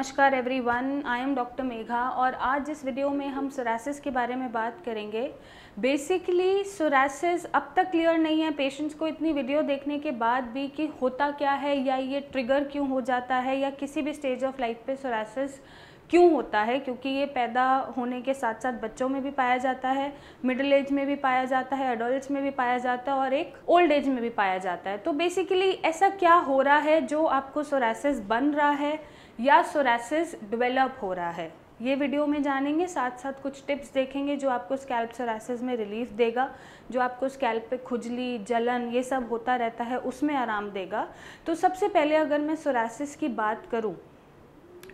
नमस्कार everyone, I am doctor Megha और आज इस वीडियो में हम सोरासिस के बारे में बात करेंगे। बेसिकली सोरासिस अब तक क्लियर नहीं है पेशेंट्स को इतनी वीडियो देखने के बाद भी कि होता क्या है या ये ट्रिगर क्यों हो जाता है या किसी भी स्टेज ऑफ लाइफ पे सोरासिस क्यों होता है, क्योंकि ये पैदा होने के साथ साथ बच्चों में भी पाया जाता है, मिडिल एज में भी पाया जाता है, एडल्ट्स में भी पाया जाता है और एक ओल्ड एज में भी पाया जाता है। तो बेसिकली ऐसा क्या हो रहा है जो आपको सोरासिस बन रहा है या सोरासिस डेवलप हो रहा है, ये वीडियो में जानेंगे। साथ साथ कुछ टिप्स देखेंगे जो आपको स्कैल्प सोरासिस में रिलीफ देगा, जो आपको स्कैल्प पे खुजली, जलन ये सब होता रहता है उसमें आराम देगा। तो सबसे पहले अगर मैं सोरासिस की बात करूं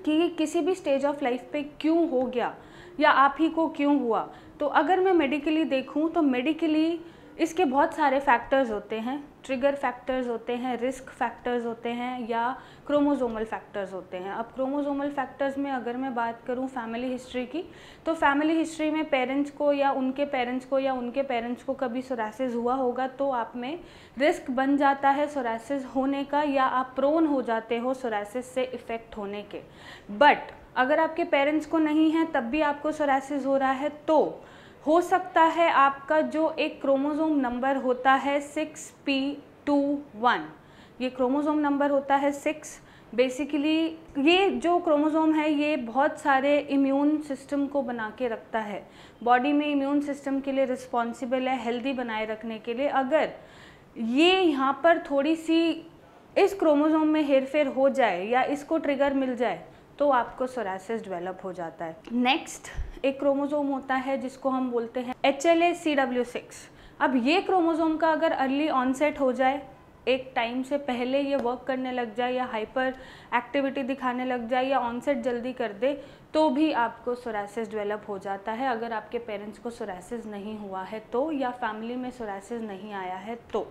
कि ये किसी भी स्टेज ऑफ लाइफ पे क्यों हो गया या आप ही को क्यों हुआ, तो अगर मैं मेडिकली देखूं तो मेडिकली इसके बहुत सारे फैक्टर्स होते हैं। ट्रिगर फैक्टर्स होते हैं, रिस्क फैक्टर्स होते हैं या क्रोमोसोमल फैक्टर्स होते हैं। अब क्रोमोसोमल फैक्टर्स में अगर मैं बात करूं फैमिली हिस्ट्री की, तो फैमिली हिस्ट्री में पेरेंट्स को या उनके पेरेंट्स को कभी सोरासिस हुआ होगा तो आप में रिस्क बन जाता है सोरासिस होने का या आप प्रोन हो जाते हो सोरासिस से इफ़ेक्ट होने के। बट अगर आपके पेरेंट्स को नहीं है तब भी आपको सोरासिस हो रहा है तो हो सकता है आपका जो एक क्रोमोसोम नंबर होता है 6p21, ये क्रोमोसोम नंबर होता है 6। बेसिकली ये जो क्रोमोसोम है ये बहुत सारे इम्यून सिस्टम को बना के रखता है, बॉडी में इम्यून सिस्टम के लिए रिस्पॉन्सिबल है हेल्दी बनाए रखने के लिए। अगर ये यहाँ पर थोड़ी सी इस क्रोमोसोम में हेरफेर हो जाए या इसको ट्रिगर मिल जाए तो आपको सोरासिस डेवलप हो जाता है। नेक्स्ट एक क्रोमोसोम होता है जिसको हम बोलते हैं HLA-CW6। अब ये क्रोमोसोम का अगर अर्ली ऑनसेट हो जाए, एक टाइम से पहले ये वर्क करने लग जाए या हाइपर एक्टिविटी दिखाने लग जाए या ऑनसेट जल्दी कर दे तो भी आपको सोरासिस डेवलप हो जाता है। अगर आपके पेरेंट्स को सोरासिस नहीं हुआ है तो या फैमिली में सोरासिस नहीं आया है तो।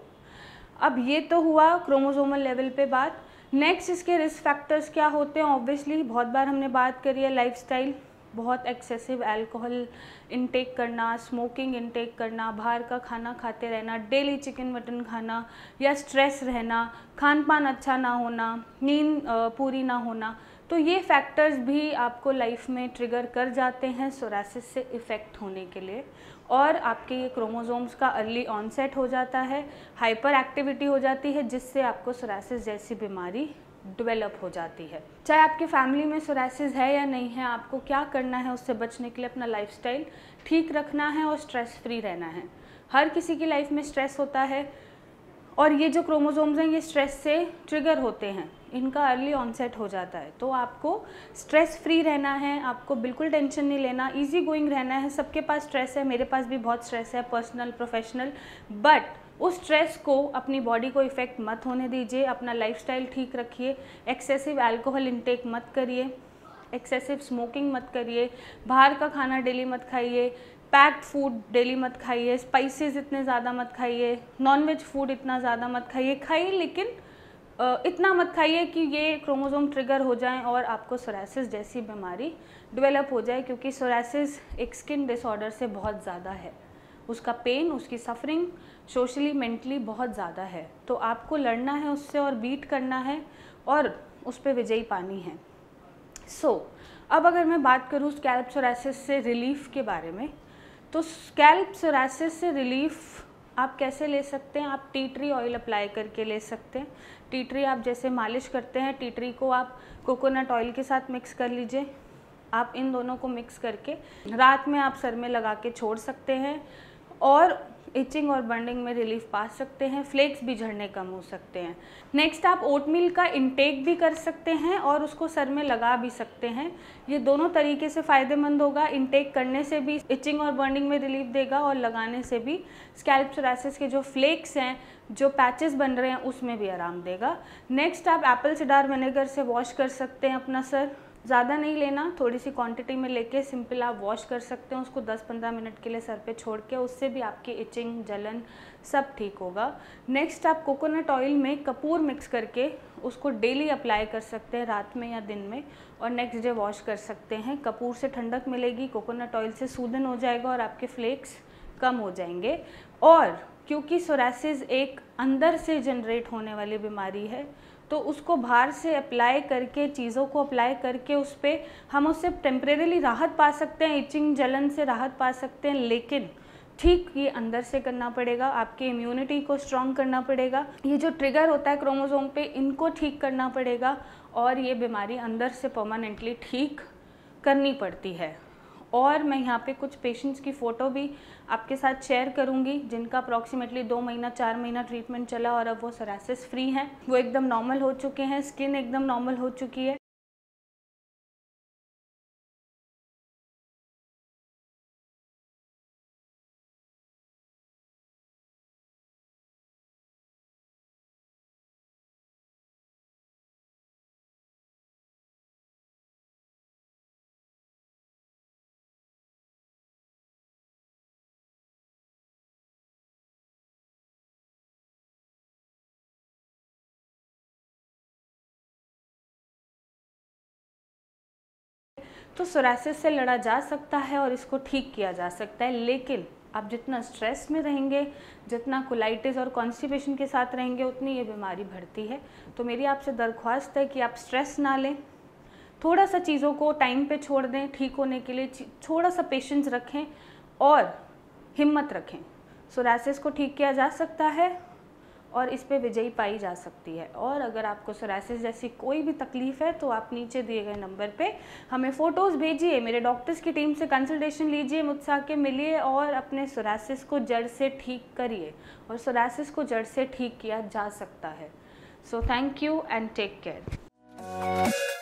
अब ये तो हुआ क्रोमोसोमल लेवल पे बात। नेक्स्ट इसके रिस्क फैक्टर्स क्या होते हैं। ऑब्वियसली बहुत बार हमने बात करी है लाइफस्टाइल, बहुत एक्सेसिव अल्कोहल इनटेक करना, स्मोकिंग इनटेक करना, बाहर का खाना खाते रहना, डेली चिकन मटन खाना या स्ट्रेस रहना, खान पान अच्छा ना होना, नींद पूरी ना होना, तो ये फैक्टर्स भी आपको लाइफ में ट्रिगर कर जाते हैं सोरासिस से इफ़ेक्ट होने के लिए और आपके ये क्रोमोसोम्स का अर्ली ऑनसेट हो जाता है, हाइपर एक्टिविटी हो जाती है जिससे आपको सोरासिस जैसी बीमारी डेवलप हो जाती है। चाहे आपके फैमिली में सोरासिस है या नहीं है, आपको क्या करना है उससे बचने के लिए अपना लाइफस्टाइल ठीक रखना है और स्ट्रेस फ्री रहना है। हर किसी की लाइफ में स्ट्रेस होता है और ये जो क्रोमोसोम्स हैं ये स्ट्रेस से ट्रिगर होते हैं, इनका अर्ली ऑनसेट हो जाता है। तो आपको स्ट्रेस फ्री रहना है, आपको बिल्कुल टेंशन नहीं लेना, इजी गोइंग रहना है। सबके पास स्ट्रेस है, मेरे पास भी बहुत स्ट्रेस है, पर्सनल प्रोफेशनल, बट उस स्ट्रेस को अपनी बॉडी को इफ़ेक्ट मत होने दीजिए। अपना लाइफस्टाइल ठीक रखिए, एक्सेसिव अल्कोहल इंटेक मत करिए, एक्सेसिव स्मोकिंग मत करिए, बाहर का खाना डेली मत खाइए, पैक्ड फूड डेली मत खाइए, स्पाइसेस इतने ज़्यादा मत खाइए, नॉनवेज फूड इतना ज़्यादा मत खाइए लेकिन इतना मत खाइए कि ये क्रोमोसोम ट्रिगर हो जाएं और आपको सोरासिस जैसी बीमारी डेवलप हो जाए, क्योंकि सोरासिस एक स्किन डिसऑर्डर से बहुत ज़्यादा है। उसका पेन, उसकी सफरिंग सोशली मेंटली बहुत ज़्यादा है। तो आपको लड़ना है उससे और बीट करना है और उस पर विजयी पानी है। अब अगर मैं बात करूँ स्कैल्प सोरासिस से रिलीफ के बारे में, तो स्कैल्प सोरासिस से रिलीफ आप कैसे ले सकते हैं। आप टी ट्री ऑयल अप्लाई करके ले सकते हैं। टी ट्री आप जैसे मालिश करते हैं, टी ट्री को आप कोकोनट ऑयल के साथ मिक्स कर लीजिए। आप इन दोनों को मिक्स करके रात में आप सर में लगा के छोड़ सकते हैं और इचिंग और बर्निंग में रिलीफ पा सकते हैं, फ्लेक्स भी झड़ने कम हो सकते हैं। नेक्स्ट आप ओटमील का इंटेक भी कर सकते हैं और उसको सर में लगा भी सकते हैं। ये दोनों तरीके से फ़ायदेमंद होगा। इंटेक करने से भी इचिंग और बर्निंग में रिलीफ देगा और लगाने से भी स्कैल्प सोरासिस के जो फ्लेक्स हैं, जो पैचेस बन रहे हैं, उसमें भी आराम देगा। नेक्स्ट आप एप्पल सिडार विनेगर से वॉश कर सकते हैं अपना सर। ज़्यादा नहीं लेना, थोड़ी सी क्वांटिटी में लेके सिंपल आप वॉश कर सकते हैं उसको 10-15 मिनट के लिए सर पे छोड़ के, उससे भी आपकी इचिंग, जलन सब ठीक होगा। नेक्स्ट आप कोकोनट ऑयल में कपूर मिक्स करके उसको डेली अप्लाई कर सकते हैं, रात में या दिन में, और नेक्स्ट डे वॉश कर सकते हैं। कपूर से ठंडक मिलेगी, कोकोनट ऑयल से सूदन हो जाएगा और आपके फ्लेक्स कम हो जाएंगे। और क्योंकि सोरासिस एक अंदर से जनरेट होने वाली बीमारी है तो उसको बाहर से अप्लाई करके, चीज़ों को अप्लाई करके उस पर हम उससे टेम्परेरीली राहत पा सकते हैं, इचिंग जलन से राहत पा सकते हैं, लेकिन ठीक ये अंदर से करना पड़ेगा। आपकी इम्यूनिटी को स्ट्रॉन्ग करना पड़ेगा, ये जो ट्रिगर होता है क्रोमोसोम पे इनको ठीक करना पड़ेगा, और ये बीमारी अंदर से परमानेंटली ठीक करनी पड़ती है। और मैं यहाँ पे कुछ पेशेंट्स की फ़ोटो भी आपके साथ शेयर करूँगी जिनका अप्रॉक्सीमेटली 2 महीना 4 महीना ट्रीटमेंट चला और अब वो सोरासिस फ्री हैं, वो एकदम नॉर्मल हो चुके हैं, स्किन एकदम नॉर्मल हो चुकी है। तो सोरासिस से लड़ा जा सकता है और इसको ठीक किया जा सकता है, लेकिन आप जितना स्ट्रेस में रहेंगे, जितना कोलाइटिस और कॉन्स्टिपेशन के साथ रहेंगे, उतनी ये बीमारी बढ़ती है। तो मेरी आपसे दरख्वास्त है कि आप स्ट्रेस ना लें, थोड़ा सा चीज़ों को टाइम पे छोड़ दें, ठीक होने के लिए थोड़ा सा पेशेंस रखें और हिम्मत रखें। सोरासिस को ठीक किया जा सकता है और इस पे विजयी पाई जा सकती है। और अगर आपको सोरासिस जैसी कोई भी तकलीफ़ है तो आप नीचे दिए गए नंबर पे हमें फ़ोटोज़ भेजिए, मेरे डॉक्टर्स की टीम से कंसल्टेशन लीजिए, मुझसे आके मिलिए और अपने सोरासिस को जड़ से ठीक करिए। और सोरासिस को जड़ से ठीक किया जा सकता है। So thank you and take care.